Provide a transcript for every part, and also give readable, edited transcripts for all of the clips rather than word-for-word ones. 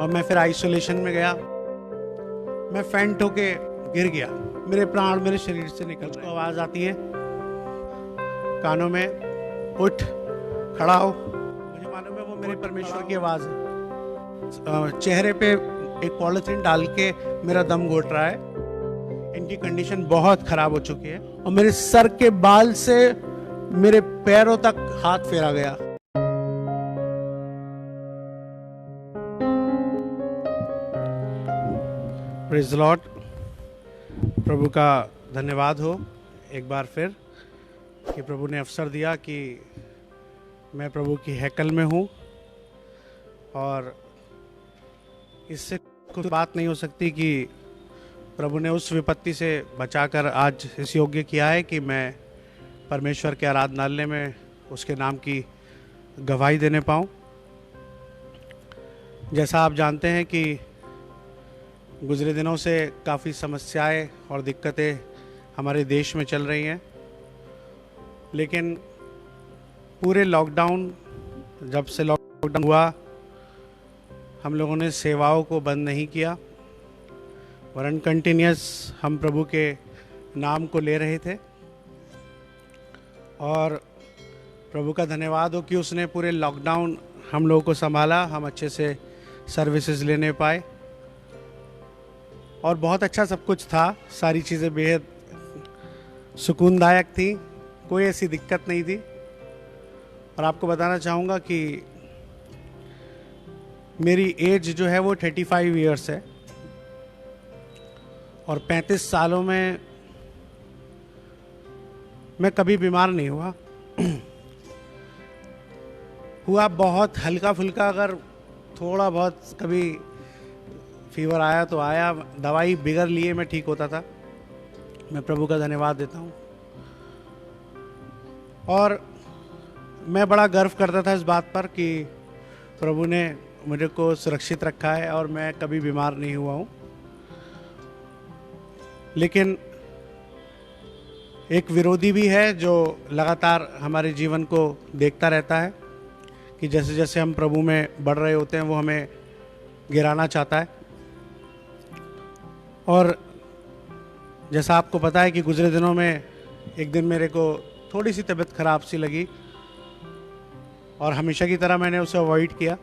और मैं फिर आइसोलेशन में गया। मैं फेंट होके गिर गया, मेरे प्राण मेरे शरीर से निकल रहे। आवाज़ आती है कानों में, उठ खड़ा हो। मुझे मालूम है वो मेरे परमेश्वर की आवाज़ है। चेहरे पे एक पॉलिथीन डाल के मेरा दम घोट रहा है। इनकी कंडीशन बहुत खराब हो चुकी है और मेरे सर के बाल से मेरे पैरों तक हाथ फेरा गया। Praise the Lord. प्रभु का धन्यवाद हो एक बार फिर कि प्रभु ने अवसर दिया कि मैं प्रभु की हैकल में हूँ और इससे कुछ बात नहीं हो सकती कि प्रभु ने उस विपत्ति से बचाकर आज इस योग्य किया है कि मैं परमेश्वर के आराधनालय में उसके नाम की गवाही देने पाऊँ। जैसा आप जानते हैं कि गुज़रे दिनों से काफ़ी समस्याएं और दिक्कतें हमारे देश में चल रही हैं, लेकिन पूरे लॉकडाउन, जब से लॉकडाउन हुआ, हम लोगों ने सेवाओं को बंद नहीं किया, वरन कंटिन्यूस हम प्रभु के नाम को ले रहे थे। और प्रभु का धन्यवाद हो कि उसने पूरे लॉकडाउन हम लोगों को संभाला, हम अच्छे से सर्विसेज लेने पाए और बहुत अच्छा सब कुछ था। सारी चीज़ें बेहद सुकूनदायक थी, कोई ऐसी दिक्कत नहीं थी। और आपको बताना चाहूँगा कि मेरी एज जो है वो 35 ईयर्स है और 35 सालों में मैं कभी बीमार नहीं हुआ। हुआ बहुत हल्का फुल्का, अगर थोड़ा बहुत कभी फीवर आया तो आया, दवाई बिगर लिए मैं ठीक होता था। मैं प्रभु का धन्यवाद देता हूँ और मैं बड़ा गर्व करता था इस बात पर कि प्रभु ने मुझे को सुरक्षित रखा है और मैं कभी बीमार नहीं हुआ हूँ। लेकिन एक विरोधी भी है जो लगातार हमारे जीवन को देखता रहता है कि जैसे जैसे हम प्रभु में बढ़ रहे होते हैं वो हमें गिराना चाहता है। और जैसा आपको पता है कि गुज़रे दिनों में एक दिन मेरे को थोड़ी सी तबीयत ख़राब सी लगी और हमेशा की तरह मैंने उसे अवॉइड किया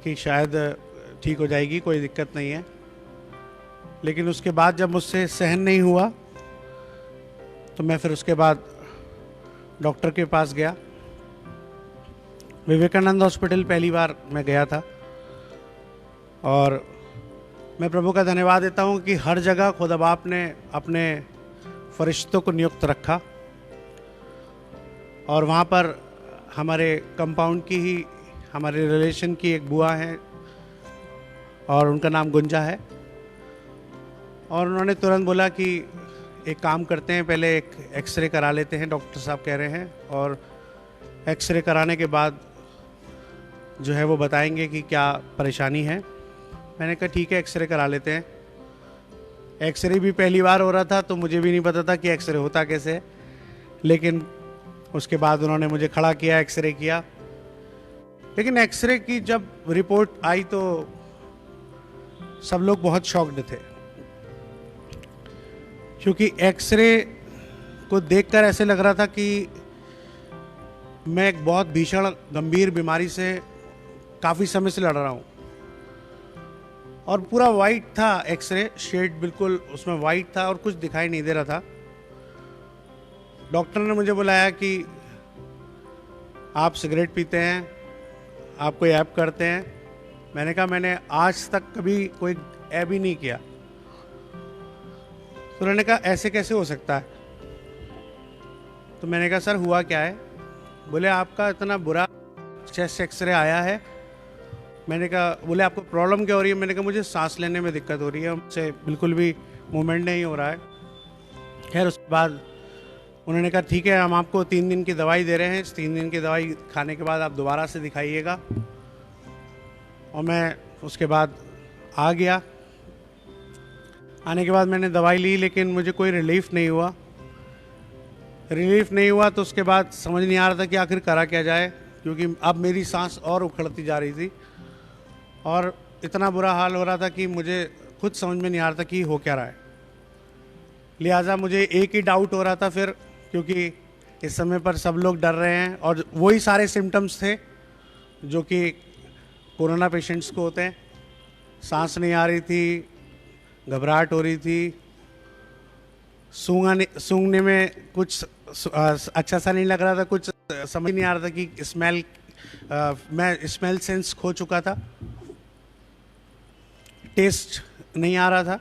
कि शायद ठीक हो जाएगी, कोई दिक्कत नहीं है। लेकिन उसके बाद जब मुझसे सहन नहीं हुआ तो मैं फिर उसके बाद डॉक्टर के पास गया। विवेकानंद हॉस्पिटल पहली बार मैं गया था और मैं प्रभु का धन्यवाद देता हूँ कि हर जगह खुदा बाप ने अपने फरिश्तों को नियुक्त रखा और वहाँ पर हमारे कंपाउंड की ही हमारे रिलेशन की एक बुआ है और उनका नाम गुंजा है। और उन्होंने तुरंत बोला कि एक काम करते हैं, पहले एक एक्सरे करा लेते हैं, डॉक्टर साहब कह रहे हैं, और एक्सरे कराने के बाद जो है वो बताएंगे कि क्या परेशानी है। मैंने कहा ठीक है, एक्सरे करा लेते हैं। एक्सरे भी पहली बार हो रहा था तो मुझे भी नहीं पता था कि एक्सरे होता कैसे है, लेकिन उसके बाद उन्होंने मुझे खड़ा किया, एक्सरे किया। लेकिन एक्सरे की जब रिपोर्ट आई तो सब लोग बहुत शॉक्ड थे, क्योंकि एक्सरे को देखकर ऐसे लग रहा था कि मैं एक बहुत भीषण गंभीर बीमारी से काफ़ी समय से लड़ रहा हूँ। और पूरा वाइट था एक्सरे, शेड बिल्कुल उसमें वाइट था और कुछ दिखाई नहीं दे रहा था। डॉक्टर ने मुझे बुलाया कि आप सिगरेट पीते हैं, आप कोई ऐप करते हैं। मैंने कहा मैंने आज तक कभी कोई ऐप ही नहीं किया। तो उन्होंने कहा ऐसे कैसे हो सकता है। तो मैंने कहा सर हुआ क्या है। बोले आपका इतना बुरा चेस्ट एक्सरे आया है। मैंने कहा, बोले आपको प्रॉब्लम क्या हो रही है। मैंने कहा मुझे सांस लेने में दिक्कत हो रही है, मुझसे बिल्कुल भी मूवमेंट नहीं हो रहा है। खैर उसके बाद उन्होंने कहा ठीक है, हम आपको 3 दिन की दवाई दे रहे हैं, इस 3 दिन की दवाई खाने के बाद आप दोबारा से दिखाइएगा। और मैं उसके बाद आ गया। आने के बाद मैंने दवाई ली, लेकिन मुझे कोई रिलीफ नहीं हुआ। तो उसके बाद समझ नहीं आ रहा था कि आखिर करा क्या जाए, क्योंकि अब मेरी सांस और उखड़ती जा रही थी और इतना बुरा हाल हो रहा था कि मुझे खुद समझ में नहीं आ रहा था कि हो क्या रहा है। लिहाजा मुझे एक ही डाउट हो रहा था फिर, क्योंकि इस समय पर सब लोग डर रहे हैं और वही सारे सिम्टम्स थे जो कि कोरोना पेशेंट्स को होते हैं। सांस नहीं आ रही थी, घबराहट हो रही थी, सूंघने में कुछ अच्छा सा नहीं लग रहा था, कुछ समझ नहीं आ रहा था कि मैं स्मेल सेंस खो चुका था, टेस्ट नहीं आ रहा था,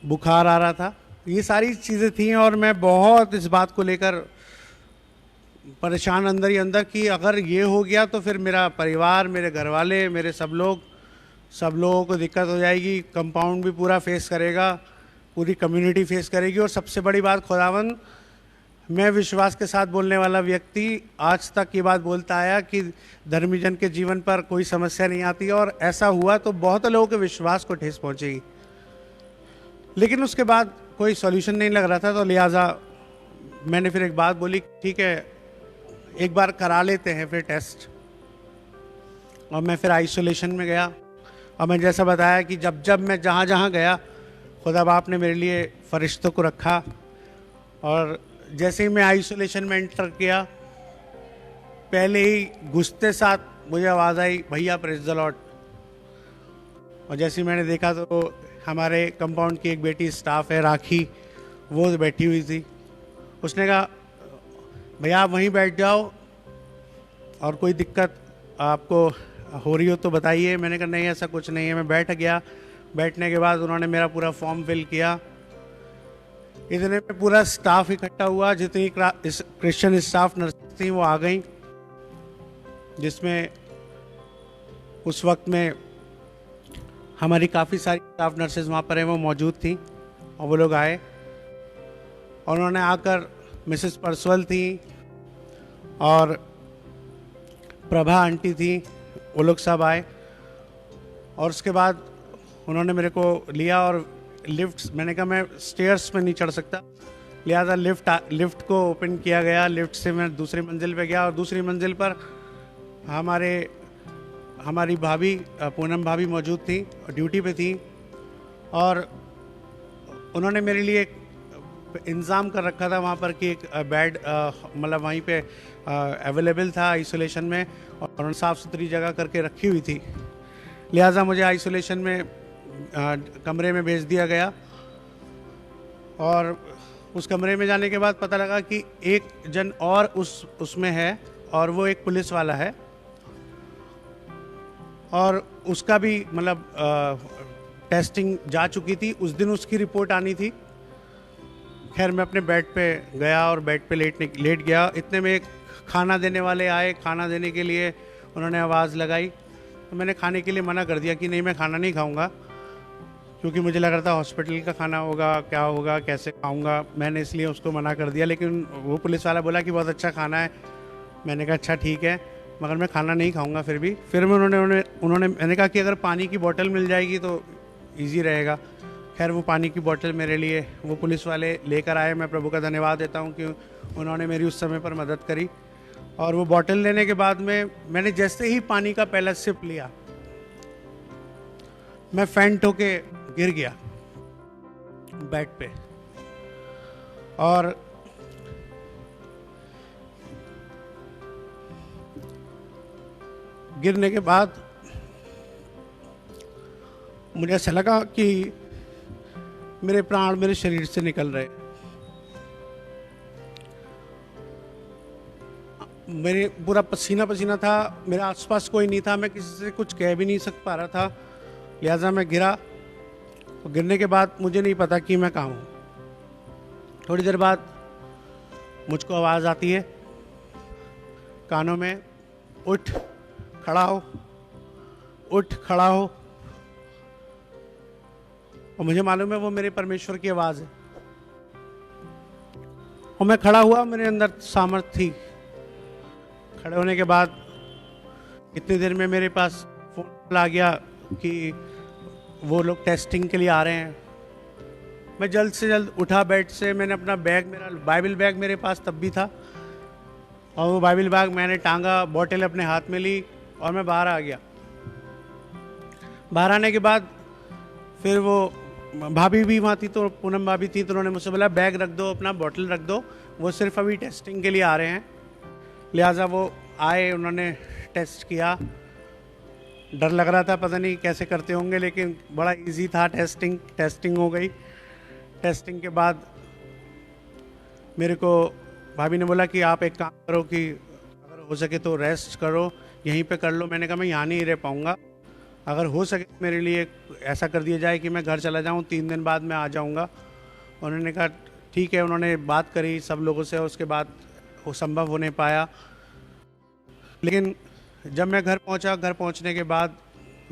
बुखार आ रहा था, ये सारी चीज़ें थी। और मैं बहुत इस बात को लेकर परेशान अंदर ही अंदर कि अगर ये हो गया तो फिर मेरा परिवार, मेरे घर वाले, मेरे सब लोगों को दिक्कत हो जाएगी। कंपाउंड भी पूरा फेस करेगा, पूरी कम्युनिटी फेस करेगी। और सबसे बड़ी बात, खुदावन, मैं विश्वास के साथ बोलने वाला व्यक्ति आज तक ये बात बोलता आया कि धर्मीजन के जीवन पर कोई समस्या नहीं आती, और ऐसा हुआ तो बहुत लोगों के विश्वास को ठेस पहुंचेगी। लेकिन उसके बाद कोई सॉल्यूशन नहीं लग रहा था, तो लिहाजा मैंने फिर एक बात बोली, ठीक है एक बार करा लेते हैं फिर टेस्ट। और मैं फिर आइसोलेशन में गया। और मैं जैसा बताया कि जब मैं जहाँ गया, खुदा बाप ने मेरे लिए फरिश्तों को रखा। और जैसे ही मैं आइसोलेशन में एंटर किया, पहले ही घुसते साथ मुझे आवाज़ आई, भैया प्रेज़ द लॉर्ड। और जैसे ही मैंने देखा तो हमारे कंपाउंड की एक बेटी स्टाफ है, राखी, वो बैठी हुई थी। उसने कहा, भैया आप वहीं बैठ जाओ और कोई दिक्कत आपको हो रही हो तो बताइए। मैंने कहा नहीं ऐसा कुछ नहीं है। मैं बैठ गया। बैठने के बाद उन्होंने मेरा पूरा फॉर्म फिल किया। इतने में पूरा स्टाफ इकट्ठा हुआ, जितनी क्रिश्चियन स्टाफ नर्स थी वो आ गई, जिसमें उस वक्त में हमारी काफ़ी सारी स्टाफ नर्सेज वहाँ पर हैं, वो मौजूद थी। और वो लोग आए और उन्होंने आकर, मिसेस परसवल थी और प्रभा आंटी थी, वो लोग सब आए। और उसके बाद उन्होंने मेरे को लिया और लिफ्ट, मैंने कहा मैं स्टेयर्स में नहीं चढ़ सकता, लिहाजा लिफ्ट को ओपन किया गया। लिफ्ट से मैं दूसरी मंजिल पे गया और दूसरी मंजिल पर हमारी भाभी पूनम भाभी मौजूद थी, ड्यूटी पे थी। और उन्होंने मेरे लिए इंतज़ाम कर रखा था वहाँ पर कि एक बेड मतलब वहीं पे अवेलेबल था आइसोलेशन में, और उन्होंने साफ़ सुथरी जगह करके रखी हुई थी। लिहाजा मुझे आइसोलेशन में कमरे में भेज दिया गया। और उस कमरे में जाने के बाद पता लगा कि एक जन और उसमें है, और वो एक पुलिस वाला है, और उसका भी मतलब टेस्टिंग जा चुकी थी। उस दिन उसकी रिपोर्ट आनी थी। खैर मैं अपने बेड पे गया और बेड पे लेट गया। इतने में एक खाना देने वाले आए। खाना देने के लिए उन्होंने आवाज़ लगाई, तो मैंने खाने के लिए मना कर दिया कि नहीं मैं खाना नहीं खाऊंगा, क्योंकि मुझे लग रहा था हॉस्पिटल का खाना होगा, क्या होगा, कैसे खाऊंगा। मैंने इसलिए उसको मना कर दिया। लेकिन वो पुलिस वाला बोला कि बहुत अच्छा खाना है। मैंने कहा अच्छा ठीक है, मगर मैं खाना नहीं खाऊंगा फिर भी। फिर मैंने कहा कि अगर पानी की बोतल मिल जाएगी तो ईजी रहेगा। खैर वो पानी की बोतल मेरे लिए वो पुलिस वाले लेकर आए। मैं प्रभु का धन्यवाद देता हूँ कि उन्होंने मेरी उस समय पर मदद करी। और वो बोतल लेने के बाद में मैंने जैसे ही पानी का पहला सिप लिया, मैं फेंट होके गिर गया बेड पे। और गिरने के बाद मुझे ऐसा लगा कि मेरे प्राण मेरे शरीर से निकल रहे। मेरे पूरा पसीना पसीना था, मेरे आसपास कोई नहीं था, मैं किसी से कुछ कह भी नहीं पा रहा था। लिहाजा मैं गिरा। तो गिरने के बाद मुझे नहीं पता कि मैं कहाँ हूँ। थोड़ी देर बाद मुझको आवाज़ आती है कानों में, उठ खड़ा हो, उठ खड़ा हो। और मुझे मालूम है वो मेरे परमेश्वर की आवाज़ है। और मैं खड़ा हुआ, मेरे अंदर सामर्थ थी। खड़े होने के बाद इतनी देर में मेरे पास फोन आ गया कि वो लोग टेस्टिंग के लिए आ रहे हैं। मैं जल्द से जल्द उठा बेड से। मैंने अपना बैग, मेरा बाइबल बैग मेरे पास तब भी था, और वो बाइबल बैग मैंने टांगा, बोतल अपने हाथ में ली और मैं बाहर आ गया। बाहर आने के बाद फिर वो भाभी भी वहाँ थी, तो पूनम भाभी थी, तो उन्होंने मुझसे बोला बैग रख दो, अपना बॉटल रख दो, वो सिर्फ अभी टेस्टिंग के लिए आ रहे हैं। लिहाजा वो आए, उन्होंने टेस्ट किया। डर लग रहा था, पता नहीं कैसे करते होंगे, लेकिन बड़ा इजी था। टेस्टिंग हो गई। टेस्टिंग के बाद मेरे को भाभी ने बोला कि आप एक काम करो कि अगर हो सके तो रेस्ट करो, यहीं पे कर लो। मैंने कहा मैं यहाँ नहीं रह पाऊँगा, अगर हो सके मेरे लिए ऐसा कर दिया जाए कि मैं घर चला जाऊँ, 3 दिन बाद मैं आ जाऊँगा। उन्होंने कहा ठीक है। उन्होंने बात करी सब लोगों से, उसके बाद वो संभव हो नहीं पाया। लेकिन जब मैं घर पहुंचा, घर पहुंचने के बाद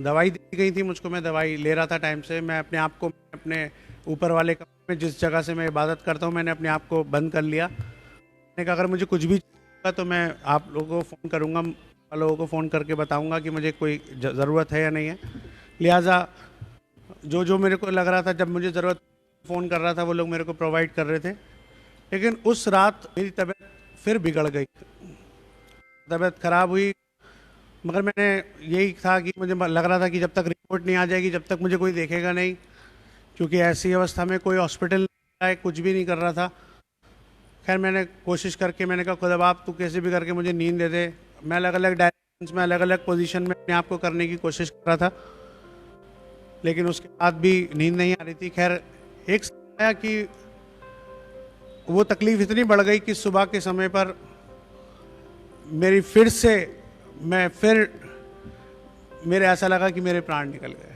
दवाई दी गई थी मुझको, मैं दवाई ले रहा था टाइम से। मैं अपने आप को अपने ऊपर वाले कमरे में, जिस जगह से मैं इबादत करता हूं, मैंने अपने आप को बंद कर लिया। मैंने कहा अगर मुझे कुछ भी चाहिए तो मैं आप लोगों को फ़ोन करूंगा, लोगों को फ़ोन करके बताऊंगा कि मुझे कोई ज़रूरत है या नहीं है। लिहाजा जो जो मेरे को लग रहा था, जब मुझे ज़रूरत फ़ोन कर रहा था, वो लोग मेरे को प्रोवाइड कर रहे थे। लेकिन उस रात मेरी तबीयत फिर बिगड़ गई, तबीयत ख़राब हुई। मगर मैंने यही था कि मुझे लग रहा था कि जब तक रिपोर्ट नहीं आ जाएगी, जब तक मुझे कोई देखेगा नहीं, क्योंकि ऐसी अवस्था में कोई हॉस्पिटल नहीं आए, कुछ भी नहीं कर रहा था। खैर मैंने कोशिश करके, मैंने कहा खुदा बाप तू कैसे भी करके मुझे नींद दे दे। मैं अलग अलग डायरेक्शंस में, अलग अलग पोजीशन में अपने आप को करने की कोशिश कर रहा था, लेकिन उसके बाद भी नींद नहीं आ रही थी। खैर एक समय आया कि वो तकलीफ इतनी बढ़ गई कि सुबह के समय पर मेरी फिर से, मेरे ऐसा लगा कि मेरे प्राण निकल गए।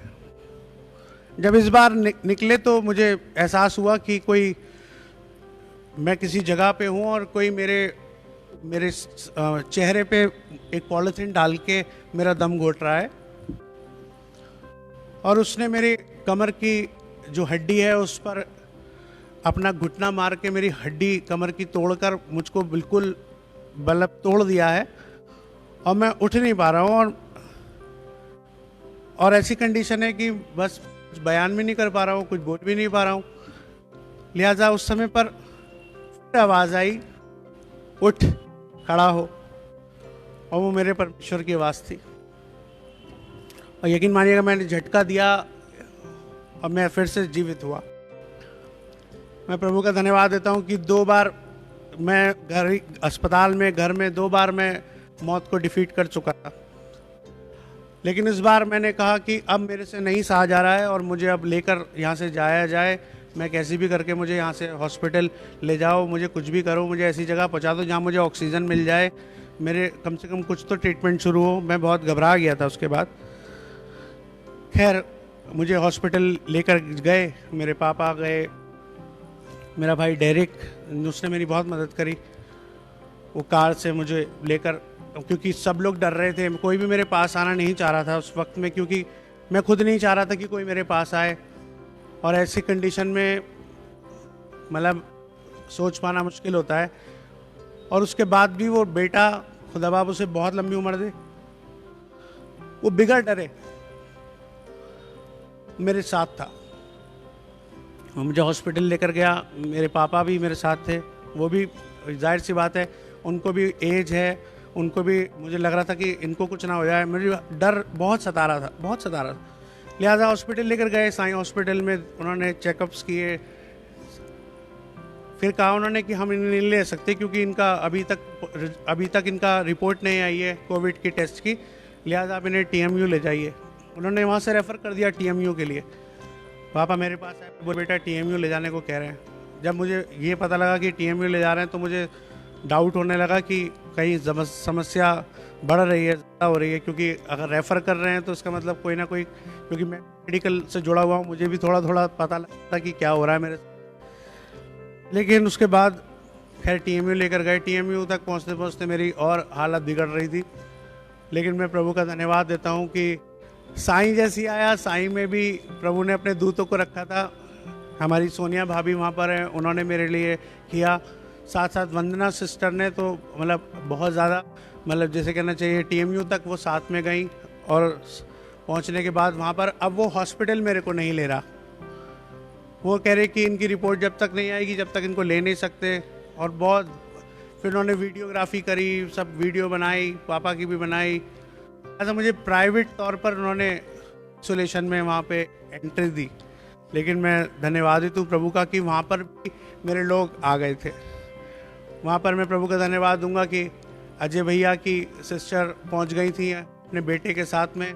जब इस बार निकले तो मुझे एहसास हुआ कि कोई, मैं किसी जगह पे हूँ और कोई मेरे चेहरे पे एक पॉलिथीन डाल के मेरा दम घोट रहा है, और उसने मेरी कमर की जो हड्डी है उस पर अपना घुटना मार के मेरी हड्डी कमर की तोड़कर मुझको बिल्कुल बल्ब तोड़ दिया है, और मैं उठ नहीं पा रहा हूँ। और ऐसी कंडीशन है कि बस कुछ बयान भी नहीं कर पा रहा हूँ, कुछ बोल भी नहीं पा रहा हूँ। लिहाजा उस समय पर फिर आवाज़ आई, उठ खड़ा हो, और वो मेरे परमेश्वर की आवाज़ थी। और यकीन मानिएगा मैंने झटका दिया और मैं फिर से जीवित हुआ। मैं प्रभु का धन्यवाद देता हूँ कि 2 बार मैं अस्पताल में, घर में 2 बार मैं मौत को डिफीट कर चुका था। लेकिन इस बार मैंने कहा कि अब मेरे से नहीं सहा जा रहा है और मुझे अब लेकर यहाँ से जाया जाए। मैं कैसे भी करके मुझे यहाँ से हॉस्पिटल ले जाओ, मुझे कुछ भी करो, मुझे ऐसी जगह पहुँचा दो जहाँ मुझे ऑक्सीजन मिल जाए, मेरे कम से कम कुछ तो ट्रीटमेंट शुरू हो। मैं बहुत घबरा गया था उसके बाद। खैर मुझे हॉस्पिटल लेकर गए, मेरे पापा गए, मेरा भाई डेरिक, उसने मेरी बहुत मदद करी। वो कार से मुझे लेकर, क्योंकि सब लोग डर रहे थे, कोई भी मेरे पास आना नहीं चाह रहा था उस वक्त में, क्योंकि मैं खुद नहीं चाह रहा था कि कोई मेरे पास आए। और ऐसी कंडीशन में मतलब सोच पाना मुश्किल होता है। और उसके बाद भी वो बेटा, खुदा बाप उसे बहुत लंबी उम्र दे, वो बिगड़ डरे मेरे साथ था। वो मुझे हॉस्पिटल लेकर गया, मेरे पापा भी मेरे साथ थे। वो भी जाहिर सी बात है, उनको भी एज है, उनको भी मुझे लग रहा था कि इनको कुछ ना हो जाए। मुझे डर बहुत सता रहा था। लिहाजा हॉस्पिटल लेकर गए। साईं हॉस्पिटल में उन्होंने चेकअप्स किए। फिर कहा उन्होंने कि हम इन्हें नहीं ले सकते, क्योंकि इनका अभी तक इनका रिपोर्ट नहीं आई है कोविड की टेस्ट की, लिहाजा आप इन्हें TMU ले जाइए। उन्होंने वहाँ से रेफ़र कर दिया TMU के लिए। पापा मेरे पास आए, बोले बेटा TMU ले जाने को कह रहे हैं। जब मुझे ये पता लगा कि TMU ले जा रहे हैं तो मुझे डाउट होने लगा कि कहीं समस्या बढ़ रही है, ज़्यादा हो रही है, क्योंकि अगर रेफ़र कर रहे हैं तो इसका मतलब कोई ना कोई, क्योंकि मैं मेडिकल से जुड़ा हुआ हूँ, मुझे भी थोड़ा थोड़ा पता लगता कि क्या हो रहा है मेरे। लेकिन उसके बाद खैर TMU लेकर गए। TMU तक पहुँचते पहुँचते मेरी और हालत बिगड़ रही थी। लेकिन मैं प्रभु का धन्यवाद देता हूँ कि साईं जैसी आया, साईं में भी प्रभु ने अपने दूतों को रखा था। हमारी सोनिया भाभी वहाँ पर हैं, उन्होंने मेरे लिए किया। साथ साथ वंदना सिस्टर ने तो मतलब बहुत ज़्यादा, मतलब जैसे कहना चाहिए, TMU तक वो साथ में गई। और पहुँचने के बाद वहाँ पर अब वो हॉस्पिटल मेरे को नहीं ले रहा। वो कह रहे कि इनकी रिपोर्ट जब तक नहीं आएगी जब तक इनको ले नहीं सकते। और बहुत फिर उन्होंने वीडियोग्राफी करी, सब वीडियो बनाई, पापा की भी बनाई। ऐसा मुझे प्राइवेट तौर पर उन्होंने आइसोलेशन में वहाँ पे एंट्री दी, लेकिन मैं धन्यवादित हूँ प्रभु का कि वहाँ पर भी मेरे लोग आ गए थे। वहाँ पर मैं प्रभु का धन्यवाद दूंगा कि अजय भैया की सिस्टर पहुँच गई थी अपने बेटे के साथ में।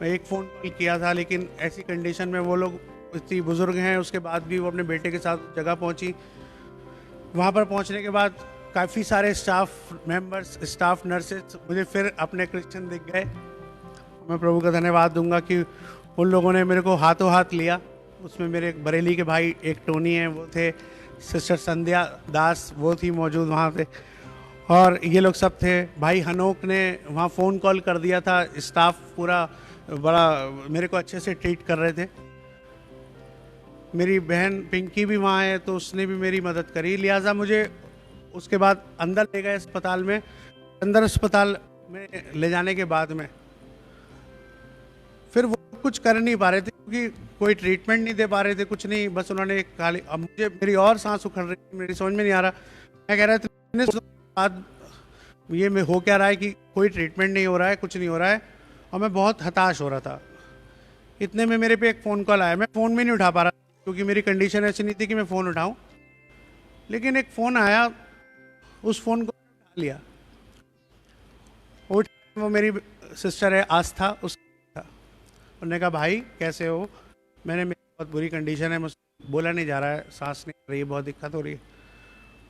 मैं एक फ़ोन कॉल किया था, लेकिन ऐसी कंडीशन में वो लोग इतनी बुज़ुर्ग हैं, उसके बाद भी वो अपने बेटे के साथ जगह पहुँची। वहाँ पर पहुँचने के बाद काफ़ी सारे स्टाफ मेंबर्स, स्टाफ नर्सेस मुझे फिर अपने क्रिश्चियन दिख गए। मैं प्रभु का धन्यवाद दूंगा कि उन लोगों ने मेरे को हाथों हाथ लिया। उसमें मेरे एक बरेली के भाई, एक टोनी हैं, वो थे, सिस्टर संध्या दास वो थी मौजूद वहाँ पे, और ये लोग सब थे। भाई हनोक ने वहाँ फ़ोन कॉल कर दिया था। स्टाफ पूरा बड़ा मेरे को अच्छे से ट्रीट कर रहे थे। मेरी बहन पिंकी भी वहाँ है, तो उसने भी मेरी मदद करी। लिहाजा मुझे उसके बाद अंदर ले गए अस्पताल में। अंदर अस्पताल में ले जाने के बाद में फिर वो कुछ कर नहीं पा रहे थे, क्योंकि कोई ट्रीटमेंट नहीं दे पा रहे थे, कुछ नहीं। बस उन्होंने खाली, अब मुझे मेरी और सांस उखड़ रही थी, मेरी समझ में नहीं आ रहा। मैं कह रहा था बाद ये में हो क्या रहा है कि कोई ट्रीटमेंट नहीं हो रहा है, कुछ नहीं हो रहा है, और मैं बहुत हताश हो रहा था। इतने में मेरे पे एक फ़ोन कॉल आया। मैं फ़ोन भी नहीं उठा पा रहा, क्योंकि मेरी कंडीशन ऐसी नहीं थी कि मैं फ़ोन उठाऊं। लेकिन एक फ़ोन आया, उस फ़ोन को उठा लिया। वो मेरी सिस्टर है आस्था, उसका। उन्होंने कहा भाई कैसे हो? मैंने, मेरी बहुत बुरी कंडीशन है, मुझसे बोला नहीं जा रहा है, सांस नहीं आ रही है, बहुत दिक्कत हो रही है।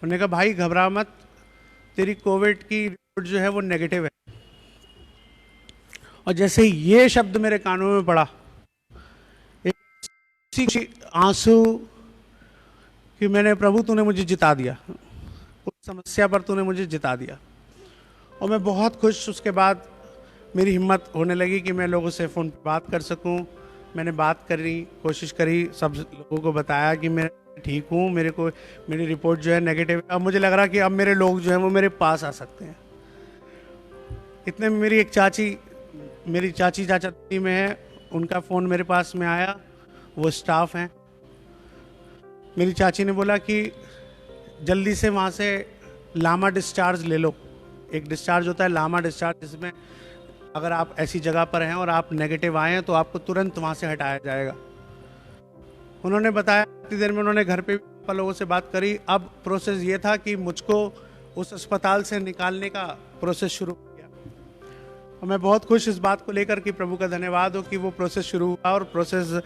उन्होंने कहा भाई घबरा मत, तेरी कोविड की रिपोर्ट जो है वो नेगेटिव है। और जैसे ही ये शब्द मेरे कानों में पड़ा, एक आंसू कि मैंने, प्रभु तूने मुझे जिता दिया, उस समस्या पर तूने मुझे जिता दिया। और मैं बहुत खुश। उसके बाद मेरी हिम्मत होने लगी कि मैं लोगों से फ़ोन पर बात कर सकूं। मैंने बात करी, कोशिश करी, सब लोगों को बताया कि मैं ठीक हूं, मेरे को मेरी रिपोर्ट जो है नेगेटिव है। अब मुझे लग रहा कि अब मेरे लोग जो हैं वो मेरे पास आ सकते हैं। इतने में मेरी एक चाची, मेरी चाची चाचा दिल्ली में है, उनका फ़ोन मेरे पास में आया, वो स्टाफ हैं। मेरी चाची ने बोला कि जल्दी से वहाँ से लामा डिस्चार्ज ले लो। एक डिस्चार्ज होता है लामा डिस्चार्ज, जिसमें अगर आप ऐसी जगह पर हैं और आप नेगेटिव आए हैं तो आपको तुरंत वहाँ से हटाया जाएगा। उन्होंने बताया, इतनी देर में उन्होंने घर पे भी लोगों से बात करी। अब प्रोसेस ये था कि मुझको उस अस्पताल से निकालने का प्रोसेस शुरू हो गया। और मैं बहुत खुश इस बात को लेकर कि प्रभु का धन्यवाद हो कि वो प्रोसेस शुरू हुआ। और प्रोसेस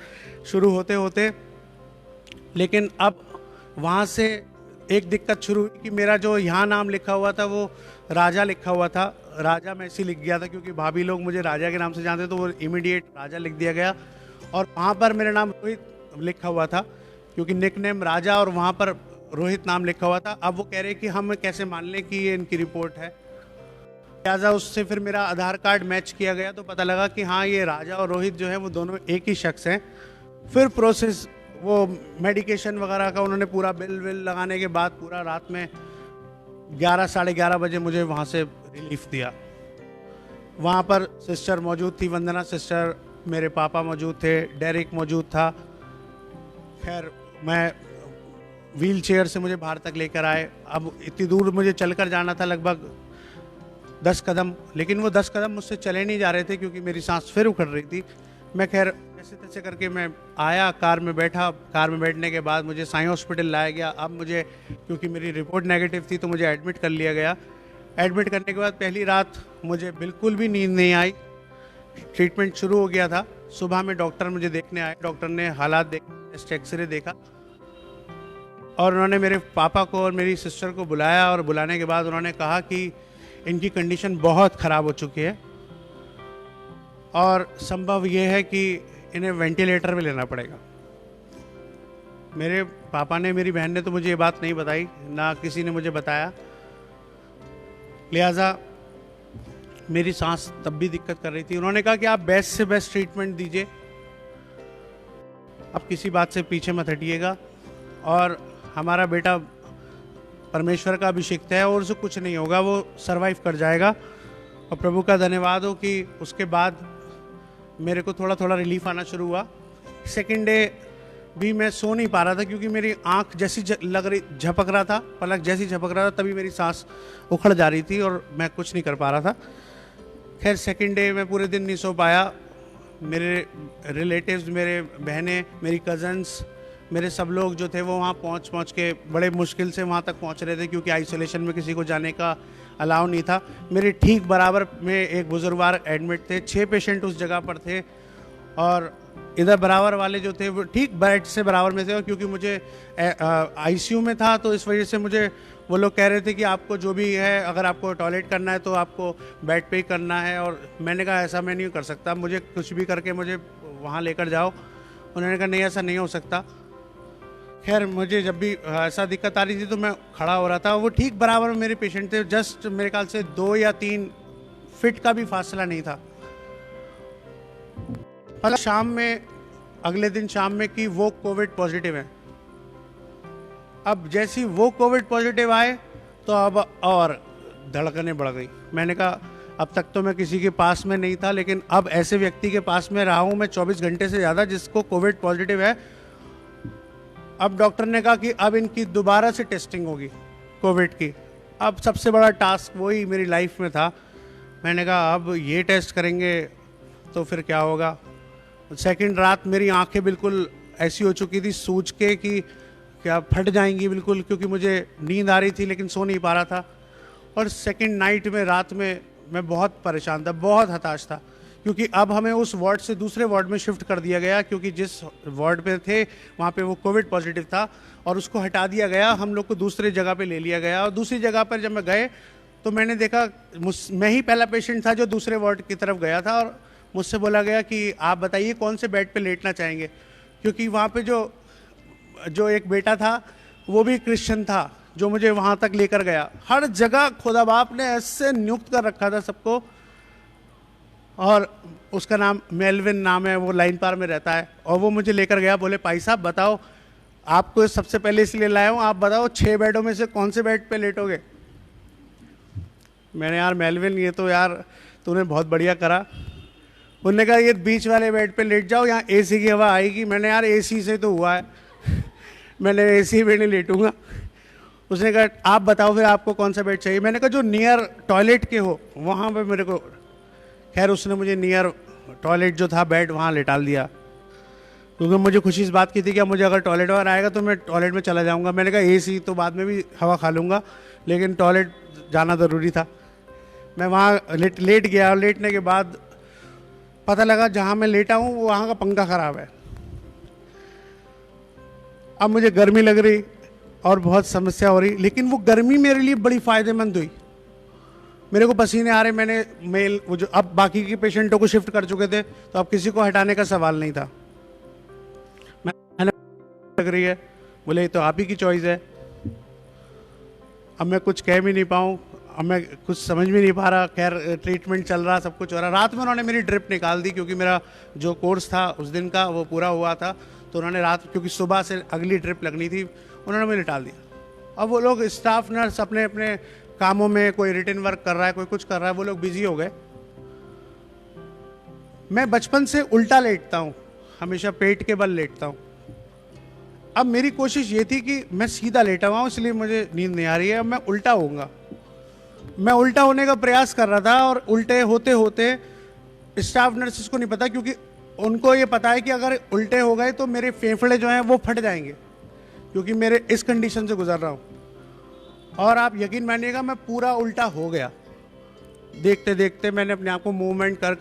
शुरू होते होते लेकिन अब वहाँ से एक दिक्कत शुरू हुई कि मेरा जो यहाँ नाम लिखा हुआ था वो राजा लिखा हुआ था। राजा मैं इसी लिख गया था क्योंकि भाभी लोग मुझे राजा के नाम से जानते, तो वो इमीडिएट राजा लिख दिया गया। और वहाँ पर मेरा नाम रोहित लिखा हुआ था, क्योंकि निक नेम राजा और वहाँ पर रोहित नाम लिखा हुआ था। अब वो कह रहे कि हम कैसे मान लें कि ये इनकी रिपोर्ट है। लिहाजा उससे फिर मेरा आधार कार्ड मैच किया गया, तो पता लगा कि हाँ ये राजा और रोहित जो है वो दोनों एक ही शख्स हैं। फिर प्रोसेस, वो मेडिकेशन वगैरह का उन्होंने पूरा बिल लगाने के बाद पूरा रात में 11 साढ़े 11 बजे मुझे वहाँ से रिलीफ दिया। वहाँ पर सिस्टर मौजूद थी, वंदना सिस्टर, मेरे पापा मौजूद थे, डेरिक मौजूद था। खैर मैं व्हील चेयर से मुझे बाहर तक लेकर आए। अब इतनी दूर मुझे चलकर जाना था, लगभग 10 कदम, लेकिन वो 10 कदम मुझसे चले नहीं जा रहे थे क्योंकि मेरी सांस फिर उखड़ रही थी। मैं खैर ऐसे तैसे करके मैं आया, कार में बैठा। कार में बैठने के बाद मुझे साई हॉस्पिटल लाया गया। अब मुझे, क्योंकि मेरी रिपोर्ट नेगेटिव थी, तो मुझे एडमिट कर लिया गया। एडमिट करने के बाद पहली रात मुझे बिल्कुल भी नींद नहीं आई। ट्रीटमेंट शुरू हो गया था। सुबह में डॉक्टर मुझे देखने आए। डॉक्टर ने हालात देखे, टेस्ट एक्सरे देखा, और उन्होंने मेरे पापा को और मेरी सिस्टर को बुलाया। और बुलाने के बाद उन्होंने कहा कि इनकी कंडीशन बहुत ख़राब हो चुकी है और संभव ये है कि इन्हें वेंटिलेटर में लेना पड़ेगा। मेरे पापा ने, मेरी बहन ने तो मुझे ये बात नहीं बताई, ना किसी ने मुझे बताया। लिहाजा मेरी सांस तब भी दिक्कत कर रही थी। उन्होंने कहा कि आप बेस्ट से बेस्ट ट्रीटमेंट दीजिए, आप किसी बात से पीछे मत हटिएगा, और हमारा बेटा परमेश्वर का अभिषिक्त है और उसे कुछ नहीं होगा, वो सरवाइव कर जाएगा। और प्रभु का धन्यवाद हो कि उसके बाद मेरे को थोड़ा थोड़ा रिलीफ आना शुरू हुआ। सेकेंड डे भी मैं सो नहीं पा रहा था क्योंकि मेरी आंख जैसी लग रही, झपक रहा था, पलक जैसी झपक रहा था, तभी मेरी सांस उखड़ जा रही थी और मैं कुछ नहीं कर पा रहा था। खैर सेकेंड डे मैं पूरे दिन नहीं सो पाया। मेरे रिलेटिव्स, मेरे बहनें, मेरी कज़न्स, मेरे सब लोग जो थे वो वहाँ पहुँच के बड़े मुश्किल से वहाँ तक पहुँच रहे थे, क्योंकि आइसोलेशन में किसी को जाने का अलाउ नहीं था। मेरे ठीक बराबर में एक बुजुर्गवार एडमिट थे, 6 पेशेंट उस जगह पर थे, और इधर बराबर वाले जो थे वो ठीक बेड से बराबर में थे। और क्योंकि मुझे आईसीयू में था तो इस वजह से मुझे वो लोग कह रहे थे कि आपको जो भी है, अगर आपको टॉयलेट करना है तो आपको बेड पे ही करना है। और मैंने कहा ऐसा मैं नहीं कर सकता, मुझे कुछ भी करके मुझे वहाँ लेकर जाओ। उन्होंने कहा नहीं, ऐसा नहीं हो सकता। खैर, मुझे जब भी ऐसा दिक्कत आ रही थी तो मैं खड़ा हो रहा था, वो ठीक बराबर में मेरे पेशेंट थे, जस्ट मेरे ख्याल से 2 या 3 फीट का भी फासला नहीं था। मतलब शाम में, अगले दिन शाम में कि वो कोविड पॉजिटिव है। अब जैसी वो कोविड पॉजिटिव आए तो अब और धड़कनें बढ़ गई। मैंने कहा अब तक तो मैं किसी के पास में नहीं था, लेकिन अब ऐसे व्यक्ति के पास में रहा हूँ मैं 24 घंटे से ज़्यादा जिसको कोविड पॉजिटिव है। अब डॉक्टर ने कहा कि अब इनकी दोबारा से टेस्टिंग होगी कोविड की। अब सबसे बड़ा टास्क वही मेरी लाइफ में था। मैंने कहा अब ये टेस्ट करेंगे तो फिर क्या होगा। सेकंड रात मेरी आंखें बिल्कुल ऐसी हो चुकी थी सूज के कि क्या फट जाएंगी बिल्कुल, क्योंकि मुझे नींद आ रही थी लेकिन सो नहीं पा रहा था। और सेकंड नाइट में, रात में मैं बहुत परेशान था, बहुत हताश था, क्योंकि अब हमें उस वार्ड से दूसरे वार्ड में शिफ्ट कर दिया गया, क्योंकि जिस वार्ड पे थे वहाँ पे वो कोविड पॉजिटिव था और उसको हटा दिया गया, हम लोग को दूसरी जगह पे ले लिया गया। और दूसरी जगह पर जब मैं गए तो मैंने देखा मैं ही पहला पेशेंट था जो दूसरे वार्ड की तरफ गया था। और मुझसे बोला गया कि आप बताइए कौन से बेड पे लेटना चाहेंगे, क्योंकि वहाँ पे जो एक बेटा था वो भी क्रिश्चियन था जो मुझे वहाँ तक लेकर गया। हर जगह खुदा बाप ने ऐसे नियुक्त कर रखा था सबको। और उसका नाम मेलविन नाम है, वो लाइन पार में रहता है। और वो मुझे लेकर गया, बोले भाई साहब बताओ, आपको सबसे पहले इसलिए लाया हूँ, आप बताओ 6 बेडों में से कौन से बेड पे लेटोगे। मैंने यार मेलविन, ये तो यार तूने बहुत बढ़िया करा। उन्होंने कहा ये बीच वाले बेड पे लेट जाओ, यहाँ एसी की हवा आएगी। मैंने यार एसी से तो हुआ है मैंने एसी में नहीं लेटूंगा। उसने कहा आप बताओ फिर आपको कौन सा बेड चाहिए। मैंने कहा जो नियर टॉयलेट के हो वहाँ पे मेरे को। खैर उसने मुझे नियर टॉयलेट जो था बेड वहाँ लेटाल दिया, क्योंकि मुझे खुशी इस बात की थी कि मुझे अगर टॉयलेट वगैरह आएगा तो मैं टॉयलेट में चला जाऊँगा। मैंने कहा एसी तो बाद में भी हवा खा लूँगा, लेकिन टॉयलेट जाना ज़रूरी था। मैं वहाँ लेट गया और लेटने के बाद पता लगा जहाँ मैं लेटा हूँ वहाँ का पंखा ख़राब है। अब मुझे गर्मी लग रही और बहुत समस्या हो रही, लेकिन वो गर्मी मेरे लिए बड़ी फ़ायदेमंद हुई। मेरे को पसीने आ रहे, मैंने वो जो अब बाकी के पेशेंटों को शिफ्ट कर चुके थे तो अब किसी को हटाने का सवाल नहीं था। मैंने लग रही है, बोले तो आप ही की चॉइस है। अब मैं कुछ कह भी नहीं पाऊँ, अब मैं कुछ समझ भी नहीं पा रहा। खैर ट्रीटमेंट चल रहा, सब कुछ हो रहा। रात में उन्होंने मेरी ड्रिप निकाल दी, क्योंकि मेरा जो कोर्स था उस दिन का वो पूरा हुआ था। तो उन्होंने रात, क्योंकि सुबह से अगली ड्रिप लगनी थी, उन्होंने मुझे निकाल दिया। अब वो लोग स्टाफ नर्स अपने अपने कामों में, कोई रिटन वर्क कर रहा है, कोई कुछ कर रहा है, वो लोग बिजी हो गए। मैं बचपन से उल्टा लेटता हूँ, हमेशा पेट के बल लेटता हूँ। अब मेरी कोशिश ये थी कि मैं सीधा लेटा हुआ हूँ इसलिए मुझे नींद नहीं आ रही है, अब मैं उल्टा होऊंगा। मैं उल्टा होने का प्रयास कर रहा था और उल्टे होते होते स्टाफ नर्सेस को नहीं पता, क्योंकि उनको ये पता है कि अगर उल्टे हो गए तो मेरे फेफड़े जो हैं वो फट जाएंगे, क्योंकि मेरे इस कंडीशन से गुजर रहा हूँ। और आप यकीन मानिएगा मैं पूरा उल्टा हो गया। देखते देखते मैंने अपने आप को मूवमेंट कर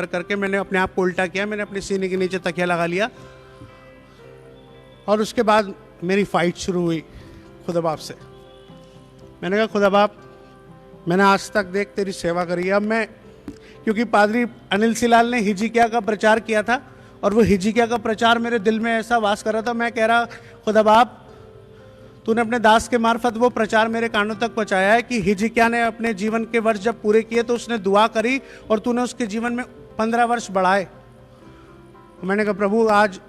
करके मैंने अपने आप को उल्टा किया। मैंने अपने सीने के नीचे तकिया लगा लिया और उसके बाद मेरी फाइट शुरू हुई खुदा बाप से। मैंने कहा खुदा बाप, मैंने आज तक देख तेरी सेवा करी है। अब मैं, क्योंकि पादरी अनिल सिलाल ने हिजिकिया का प्रचार किया था और वो हिजिकिया का प्रचार मेरे दिल में ऐसा वास कर रहा था। मैं कह रहा खुदा बाप, तूने अपने दास के मार्फत वो प्रचार मेरे कानों तक पहुंचाया है कि हिजिकिया ने अपने जीवन के वर्ष जब पूरे किए तो उसने दुआ करी और तूने उसके जीवन में 15 वर्ष बढ़ाए। मैंने कहा प्रभु, आज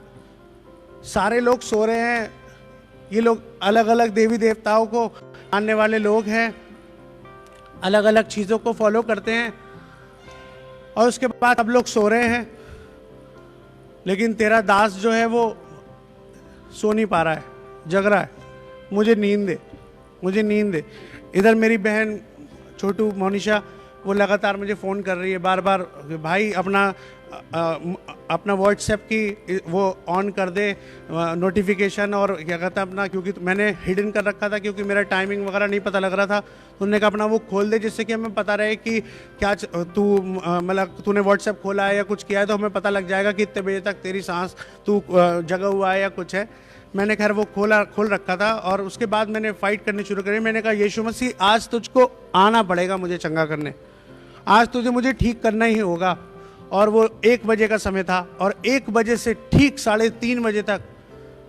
सारे लोग सो रहे हैं, ये लोग अलग अलग देवी देवताओं को मानने वाले लोग हैं, अलग अलग चीज़ों को फॉलो करते हैं, और उसके बाद सब लोग सो रहे हैं, लेकिन तेरा दास जो है वो सो नहीं पा रहा है, जग रहा है। मुझे नींद दे, मुझे नींद दे। इधर मेरी बहन छोटू मोनिशा, वो लगातार मुझे फ़ोन कर रही है बार बार, भाई अपना अपना व्हाट्सएप की वो ऑन कर दे नोटिफिकेशन, और क्या कहता है अपना, क्योंकि मैंने हिडन कर रखा था क्योंकि मेरा टाइमिंग वगैरह नहीं पता लग रहा था, तो उन्होंने कहा अपना वो खोल दे जिससे कि हमें पता रहे कि क्या तू मतलब तूने व्हाट्सएप खोला है या कुछ किया है, तो हमें पता लग जाएगा कि इतने बजे तक तेरी सांस तू जगा हुआ है या कुछ है। मैंने खैर वो खोल रखा था, और उसके बाद मैंने फाइट करनी शुरू करी। मैंने कहा यीशु मसीह आज तुझको आना पड़ेगा मुझे चंगा करने, आज तुझे मुझे ठीक करना ही होगा। और वो 1 बजे का समय था, और 1 बजे से ठीक 3:30 बजे तक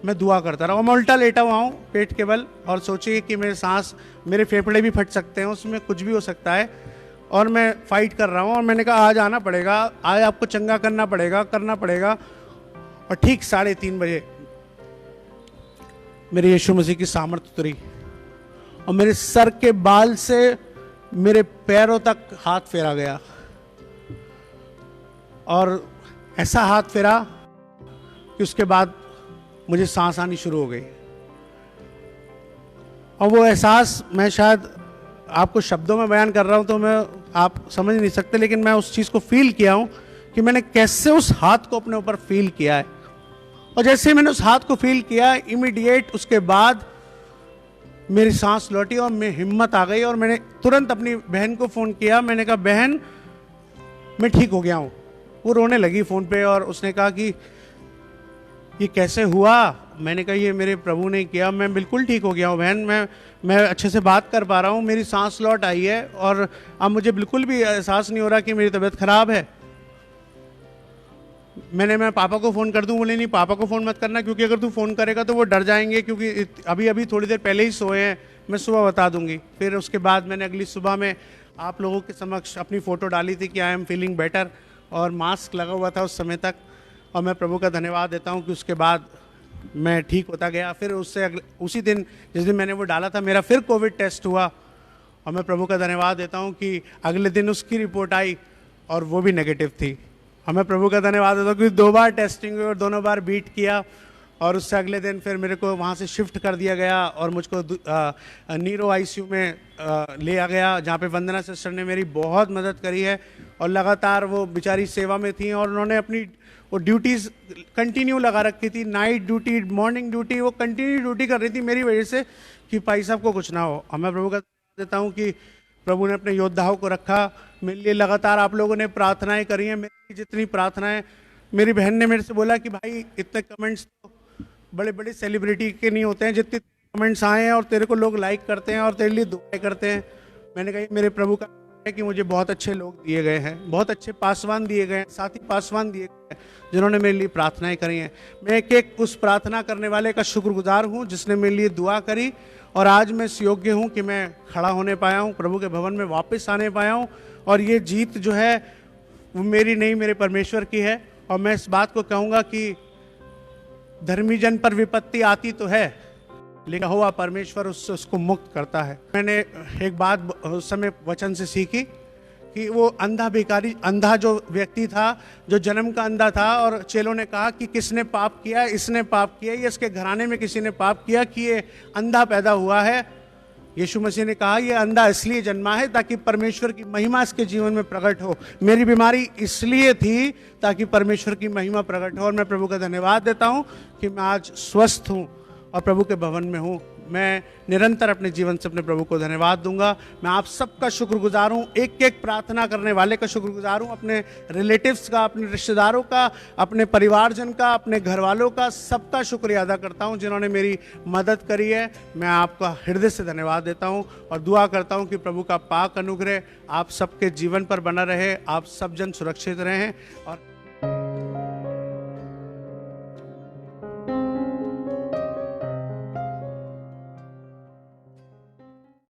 मैं दुआ करता रहा, और मैं उल्टा लेटा हुआ हूँ पेट के बल, और सोचिए कि मेरे सांस, मेरे फेफड़े भी फट सकते हैं, उसमें कुछ भी हो सकता है, और मैं फाइट कर रहा हूँ। और मैंने कहा आज आना पड़ेगा, आज आपको चंगा करना पड़ेगा। और ठीक 3:30 बजे मेरे यीशु मसीह की सामर्थ उतरी, और मेरे सर के बाल से मेरे पैरों तक हाथ फेरा गया, और ऐसा हाथ फेरा कि उसके बाद मुझे सांस आनी शुरू हो गई। और वो एहसास मैं शायद आपको शब्दों में बयान कर रहा हूं तो आप समझ नहीं सकते, लेकिन मैं उस चीज को फील किया हूं कि मैंने कैसे उस हाथ को अपने ऊपर फील किया है। और जैसे मैंने उस हाथ को फील किया, इमीडिएट उसके बाद मेरी सांस लौटी और मेरी हिम्मत आ गई, और मैंने तुरंत अपनी बहन को फ़ोन किया। मैंने कहा बहन मैं ठीक हो गया हूँ। वो रोने लगी फ़ोन पे, और उसने कहा कि ये कैसे हुआ। मैंने कहा ये मेरे प्रभु ने किया, मैं बिल्कुल ठीक हो गया हूँ बहन, मैं अच्छे से बात कर पा रहा हूँ, मेरी सांस लौट आई है, और अब मुझे बिल्कुल भी एहसास नहीं हो रहा कि मेरी तबीयत ख़राब है। मैं पापा को फ़ोन कर दूं? बोले नहीं, पापा को फ़ोन मत करना, क्योंकि अगर तू फ़ोन करेगा तो वो डर जाएंगे, क्योंकि अभी थोड़ी देर पहले ही सोए हैं, मैं सुबह बता दूंगी। फिर उसके बाद मैंने अगली सुबह में आप लोगों के समक्ष अपनी फ़ोटो डाली थी कि आई एम फीलिंग बेटर, और मास्क लगा हुआ था उस समय तक। और मैं प्रभु का धन्यवाद देता हूँ कि उसके बाद मैं ठीक होता गया। फिर उसी दिन जिस दिन मैंने वो डाला था, मेरा फिर कोविड टेस्ट हुआ, और मैं प्रभु का धन्यवाद देता हूँ कि अगले दिन उसकी रिपोर्ट आई और वो भी नेगेटिव थी। हमें प्रभु का धन्यवाद देता हूँ कि 2 बार टेस्टिंग हुई और दोनों बार बीट किया। और उससे अगले दिन फिर मेरे को वहाँ से शिफ्ट कर दिया गया, और मुझको नीरो आईसीयू में ले आ गया, जहाँ पे वंदना सिस्टर ने मेरी बहुत मदद करी है। और लगातार वो बेचारी सेवा में थी, और उन्होंने अपनी वो ड्यूटीज़ कंटिन्यू लगा रखी थी, नाइट ड्यूटी, मॉर्निंग ड्यूटी, वो कंटिन्यू ड्यूटी कर रही थी मेरी वजह से, कि भाई साहब को कुछ ना हो। हमें प्रभु का धन्यवाद देता हूँ कि प्रभु ने अपने योद्धाओं को रखा। मेरे लिए लगातार आप लोगों ने प्रार्थनाएं करी हैं, मेरी जितनी प्रार्थनाएं, मेरी बहन ने मेरे से बोला कि भाई इतने कमेंट्स तो बड़े बड़े सेलिब्रिटी के नहीं होते हैं, जितने कमेंट्स आए हैं और तेरे को लोग लाइक करते हैं और तेरे लिए दुआएं करते हैं। मैंने कहा मेरे प्रभु का है कि मुझे बहुत अच्छे लोग दिए गए हैं, बहुत अच्छे पासवान दिए गए हैं, साथी पासवान दिए गए हैं, जिन्होंने मेरे लिए प्रार्थनाएं करी हैं। मैं एक उस प्रार्थना करने वाले का शुक्रगुजार हूँ जिसने मेरे लिए दुआ करी, और आज मैं इस योग्य हूँ कि मैं खड़ा होने पाया हूँ, प्रभु के भवन में वापस आने पाया हूँ। और ये जीत जो है वो मेरी नहीं, मेरे परमेश्वर की है। और मैं इस बात को कहूँगा कि धर्मी जन पर विपत्ति आती तो है, लेकिन हुआ परमेश्वर उससे उसको मुक्त करता है। मैंने एक बात उस समय वचन से सीखी कि वो अंधा जो व्यक्ति था, जो जन्म का अंधा था, और चेलों ने कहा कि किसने पाप किया? इसने पाप किया, ये इसके घराने में किसी ने पाप किया कि ये अंधा पैदा हुआ है। यीशु मसीह ने कहा ये अंधा इसलिए जन्मा है ताकि परमेश्वर की महिमा इसके जीवन में प्रकट हो। मेरी बीमारी इसलिए थी ताकि परमेश्वर की महिमा प्रकट हो। और मैं प्रभु का धन्यवाद देता हूँ कि मैं आज स्वस्थ हूँ और प्रभु के भवन में हूँ। मैं निरंतर अपने जीवन से अपने प्रभु को धन्यवाद दूंगा। मैं आप सबका शुक्रगुजार हूँ, एक एक प्रार्थना करने वाले का शुक्रगुजार हूँ, अपने रिलेटिव्स का, अपने रिश्तेदारों का, अपने परिवारजन का, अपने घर वालों का, सबका शुक्रिया अदा करता हूँ जिन्होंने मेरी मदद करी है। मैं आपका हृदय से धन्यवाद देता हूँ और दुआ करता हूँ कि प्रभु का पाक अनुग्रह आप सबके जीवन पर बना रहे, आप सब जन सुरक्षित रहें और